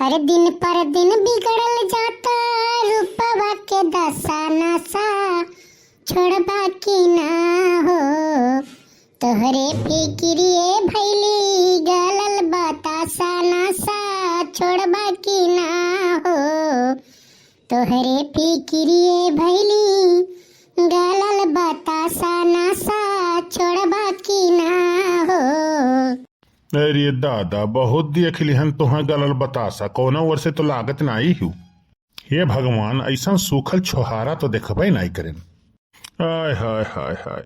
हर दिन पर दिन बिगड़ल जाता रूपवा के दशा नशा छोड़बा की ना हो तोहरे फिक्रिए भैली गलल बतासा नशा छोड़बा की ना हो तोहरे फिक्रिए भैली गलल बतासा नशा छोड़बा की ना हो। अरे दादा बहुत देख लिहन तुहा गलल बतासा कौना वर्ष से तो लागत नाई हूँ। हे भगवान ऐसा सूखल छोहारा तो देखबे नहीं करें। हाय हाय हाय हाय।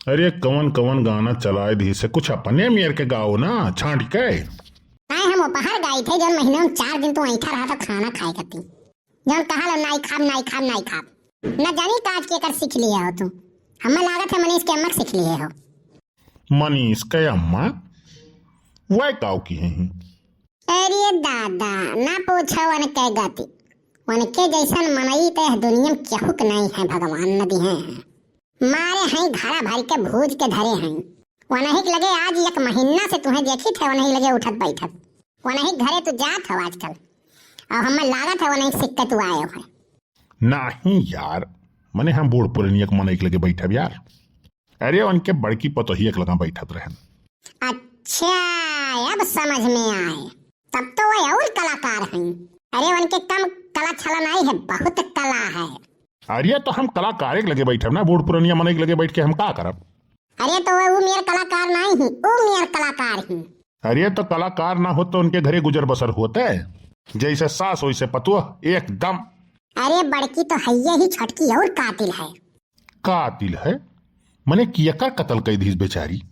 अरे कवन कवन गाना चलाए दी से कुछ अपने मेर के गाओ ना छांट के। हम उपहार गाई थे जौन महीने में 4 दिन तो ऐठा रहा तो खाना खाए करती जौन कहा नाई खाब नाई खाब नाई खाब न जानी काज के कर सीख लिए हो तुम। हमें लागत है मनीष के अम्मा सीख लिए हो। मनीष के अम्मा वह काव की है। अरे दादा ना पूछो वन के गाती उनके जैसन मनई तो दुनिया में केहुक नहीं है भगवान नदी है मारे हैं घड़ा भर के भूज के धरे हैं वनही लगे आज 1 महीना से तुम्हें देखी थे वनही लगे उठत बैठत वनही घरे तू जात हो आजकल और हमें लागत है वनही सिक्का तू आए हो। नहीं यार मने हम बूढ़ पुरनिया के मन एक लगे बैठब यार। अरे उनके बड़की पतोही एक लगा बैठत रहन। अच्छा अब समझ में आए तब तो वह और कलाकार हैं। अरे उनके कम कला छला नहीं है बहुत कला है। अरे तो हम कलाकार एक लगे बैठब ना बूढ़ पुरनिया मन एक लगे बैठ के हम का करब। अरे तो वो मेरे कलाकार नहीं है वो मेरे कलाकार है। अरे तो कलाकार ना हो तो उनके घरे गुजर बसर होते है जैसे सास वैसे पतुआ एकदम। अरे बड़की तो है ही छटकी और कातिल है। कातिल है मने किया का कत्ल कई दी बेचारी।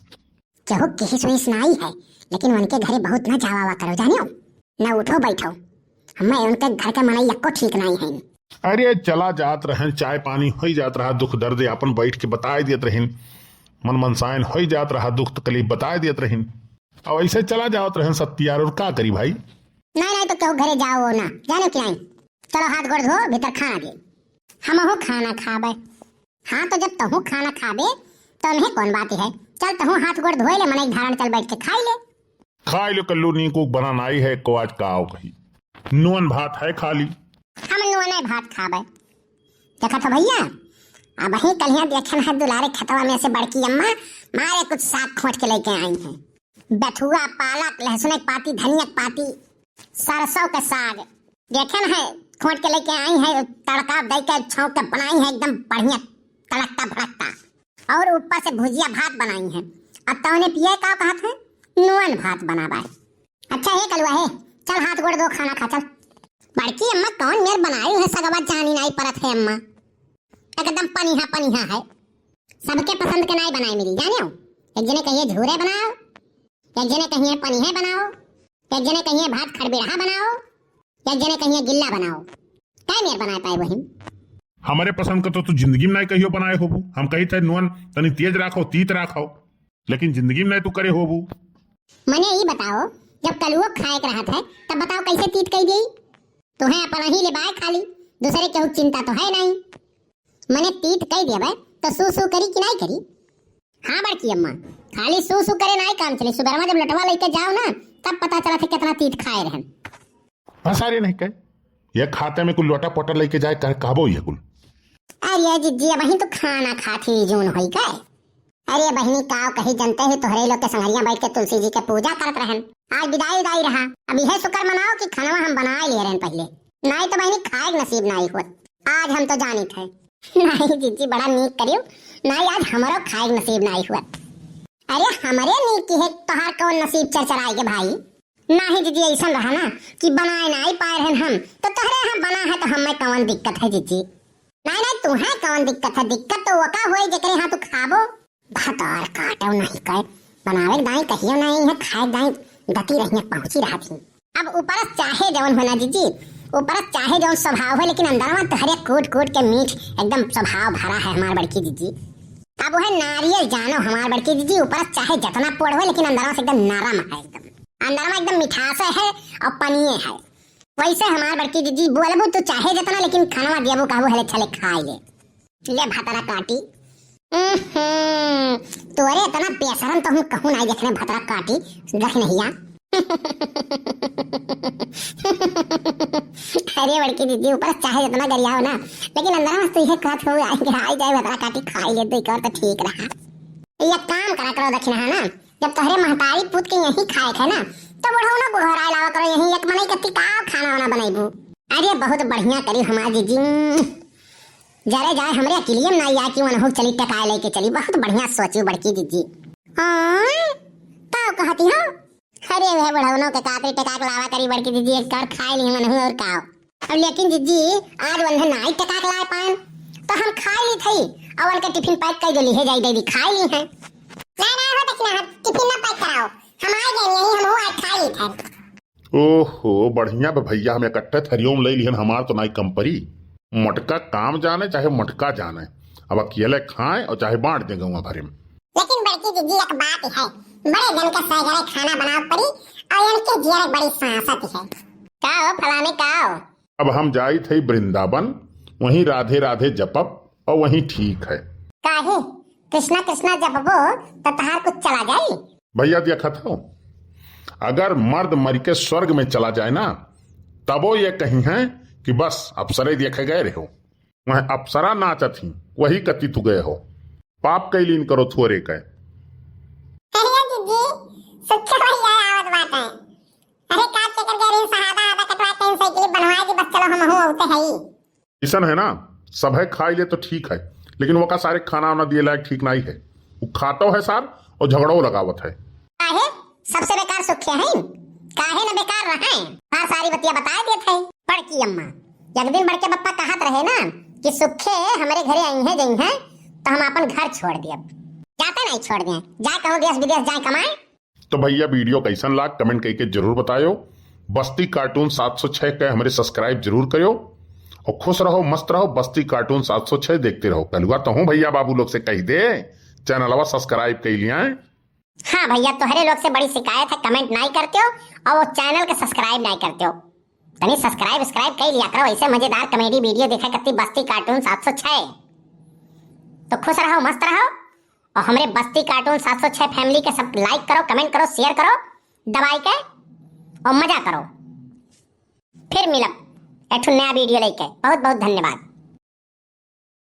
केहू किसी सुइस नहीं है लेकिन उनके घरे बहुत न जावा करो जानियो न उठो बैठो हमें उनके घर का मनई यक्को ठीक नहीं है। अरे चला जात रहन चाय पानी हो जात रहा दुख दर्द अपन बैठ के बताए दियत रहन मन मनसायन हो जात रहा दुख तकलीफ बताए दियत रहन और ऐसे चला जात रहन सत्यार और का करी भाई। नहीं तो केहू घरे जाओ ना जानो क्या चलो हाथ गोड़ धो भीतर खाना दे हम हो खाना खाबे। हाँ तो जब तहू खाना खाबे तो नहीं कौन बात है चल तहू हाथ गोड़ धोए ले मन धारण चल बैठ के खाई ले कल्लू नी को बनाना आई है को आज का आओ कही नून भात है खाली हम नून भात खाबे। देखा तो भैया अब ही कल देखे है दुलारे खतवा में से बड़की अम्मा मारे कुछ साग खोट के लेके आई हैं बथुआ पालक लहसुन एक पाती धनिया पाती सरसों का साग देखे है खोट के लेके आई है तड़का दे के छौंक के बनाई है एकदम बढ़िया तड़कता भड़कता और ऊपर से भुजिया भात बनाई है। अब तो उन्हें पिए का कहा था नून भात बना बाय। अच्छा है कलवा है चल हाथ गोड़ दो खाना खा चल। बड़की अम्मा कौन मेर बनाई है सगवा जानी नहीं परत है अम्मा एकदम पनिहा है सबके पसंद के नहीं बनाई मेरी जानियो। एक जने कहिए झूरे बनाओ एक जने कहिए पनिहे बनाओ एक जने कहिए भात खड़बिड़ा बनाओ एक जने कहिए गिल्ला बनाओ क्या मेर बनाए पाए वही। हमारे पसंद का तो तू जिंदगी में नहीं कहियो बनाए होबू हम कही थे नून तनी तेज राखो तीत राखो लेकिन जिंदगी में नहीं तू करे होबू। मने ये बताओ जब कलुओ खाए के रहा था तब बताओ कैसे तीत कही गई तुम्हें अपना ही ले बाय खाली दूसरे केहू चिंता तो है नहीं। मने तीत कही देवे तो सू करी कि नहीं करी। हाँ बड़की अम्मा खाली सू करे नहीं काम चले सुबह में जब लटवा लेके जाओ ना तब पता चला था कितना तीत खाए रहन। सारे नहीं कहे ये खाते में कुल लोटा पोटा लेके जाए कह कहबो ये कुल। अरे जिज्जी बहन तो खाना खाती जून होई का। अरे बहनी काव कही जनते ही तोहरे लोग के संगरिया बैठ के तुलसी जी के पूजा करत रहन आज विदाई रहा अब यह शुक्र मनाओ कि खाना हम बना लिए रहन पहले नहीं तो बहनी खाए नसीब नहीं हुआ आज हम तो जानी थे। नहीं जिज्जी बड़ा नीक करियो नहीं आज हमारो खाए नसीब नहीं हुआ। अरे हमारे नीक की है तोहार कौन नसीब चरचराए के भाई नहीं जिज्जी ऐसा रहा ना कि बनाए नहीं पाए रहन हम तो तोहरे यहाँ बना है तो हमें कौन दिक्कत है जिज्जी। नहीं तुम्हें कौन दिक्कत है दिक्कत तो वका होई जेकरे यहाँ तू खाबो भात और काटो नहीं कहे बनावे दाई कहियो नहीं है खाए दाई गति रही पहुंची रहा थी। अब ऊपर चाहे जवन होना जिज्जी ऊपर चाहे जवन स्वभाव है लेकिन अंदर में तोहरे कूट के मीठ एकदम स्वभाव भरा है हमार बड़की जिज्जी। अब वह नारियल जानो हमार बड़की जिज्जी ऊपर चाहे जितना पोड़ हो लेकिन अंदर से एकदम नरम है एकदम अंदर में एकदम मिठास है और पनिये है वैसे हमार बड़की जिज्जी बोलबू तो चाहे जितना लेकिन खाना देबू कहबू हले चले खाए ले भतरा काटी तोरे इतना बेशरम तो हम कहूँ नहीं देखने भतरा काटी रख नहीं अरे बड़की दीदी ऊपर चाहे जितना गरियाओ ना, लेकिन अंदर में तुझे कथ हो आई जाए भद्रा काटी खाई ले तो और तो ठीक रहा। ये काम करा करो दक्षिणा है ना, जब तोहरे महतारी पुत के यही खाए थे ना तो बढ़ाओ ना गुहरा लावा करो यही एक मनई कत्ती का खाना वाना बनाईबू। अरे बहुत बढ़िया करी हमारी जीजी, जरे जाए हमरे अकेलियम ना या कि वनहु चली टकाए लेके चली, बहुत बढ़िया सोची बड़की दीदी। हां का कहती हो? अरे वह बढ़ौनो के काकरी टका के लावा करी बड़की दीदी, एक कर खाए ली मनहु और काओ। अब लेकिन दीदी आज वंधन नाई टका के लाए पान तो हम खाई ली थी, अवल के टिफिन पैक कर देली है, जाई दीदी खाई ली है। नहीं नहीं हो दक्षिणा टिफिन ना पैक कराओ, हम आ गए यही हम आज खाई ली थे। ओहो बढ़िया बे भैया, हम इकट्ठे थरियों ले लिहन, हमार तो नाई कंपरी। मटका काम जाने चाहे मटका जाने, अब अकेले खाएं और चाहे बांट दे गौवा भरे में। लेकिन बड़की दीदी एक बात है, बड़े जन का सगरे खाना बनाओ पड़ी और इनके जीवन बड़ी सांसत है। का हो फलाने का हो? अब हम जाई थे वृंदावन, वहीं राधे राधे जपब और वहीं ठीक है। काहे कृष्णा कृष्णा जपबो तो तहार कुछ चला जाई? भैया देखत हो, अगर मर्द मर के स्वर्ग में चला जाए ना तबो ये कहीं है कि बस अप्सरे देखे गए रहो, वह अप्सरा नाचत ही वही कति तू गए हो, पाप कैलीन करो थोरे कह। अरे दीदी सच्चा भैया आवत बात है। अरे का चक्कर गरी सहादा आदा कटवाते हैं साइकिल बनवाए कि बस चलो हम हो होते है ही। ऐसा है ना, सब है खाई ले तो ठीक है, लेकिन वो का सारे खाना वाना दिए लायक ठीक नहीं है, वो खातो है सार और झगड़ो लगावत है। काहे सबसे बेकार सुखे हैं, काहे न बेकार रहे हर सारी बतिया बता देते हैं। बड़की अम्मा एक दिन बड़के पप्पा कहत रहे ना कि सुखे हमारे घरे आई है जई है तो हम अपन घर छोड़ दिए, जाते नहीं छोड़ दिए, जा कहूं देश विदेश जाए कमाए। तो भैया वीडियो कैसन लाग कमेंट करके जरूर बतायो, बस्ती कार्टून 706 के हमारे सब्सक्राइब जरूर करो और खुश रहो मस्त रहो। बस्ती कार्टून 706 देखते रहो। कलुआ तो हूँ भैया बाबू लोग से कह दे चैनल सब्सक्राइब कर लिया। हाँ भैया तोहरे लोग से बड़ी शिकायत है, कमेंट नहीं करते हो और वो चैनल के सब्सक्राइब नहीं करते हो, तनी सब्सक्राइब कर लिया करो। ऐसे मजेदार कॉमेडी वीडियो देखा करती बस्ती कार्टून 706। तो खुश रहो मस्त रहो और हमारे बस्ती कार्टून 706 फैमिली के सब लाइक करो, कमेंट करो, शेयर करो दबाई के और मजा करो। फिर मिलब एक नया वीडियो लेके। बहुत बहुत धन्यवाद।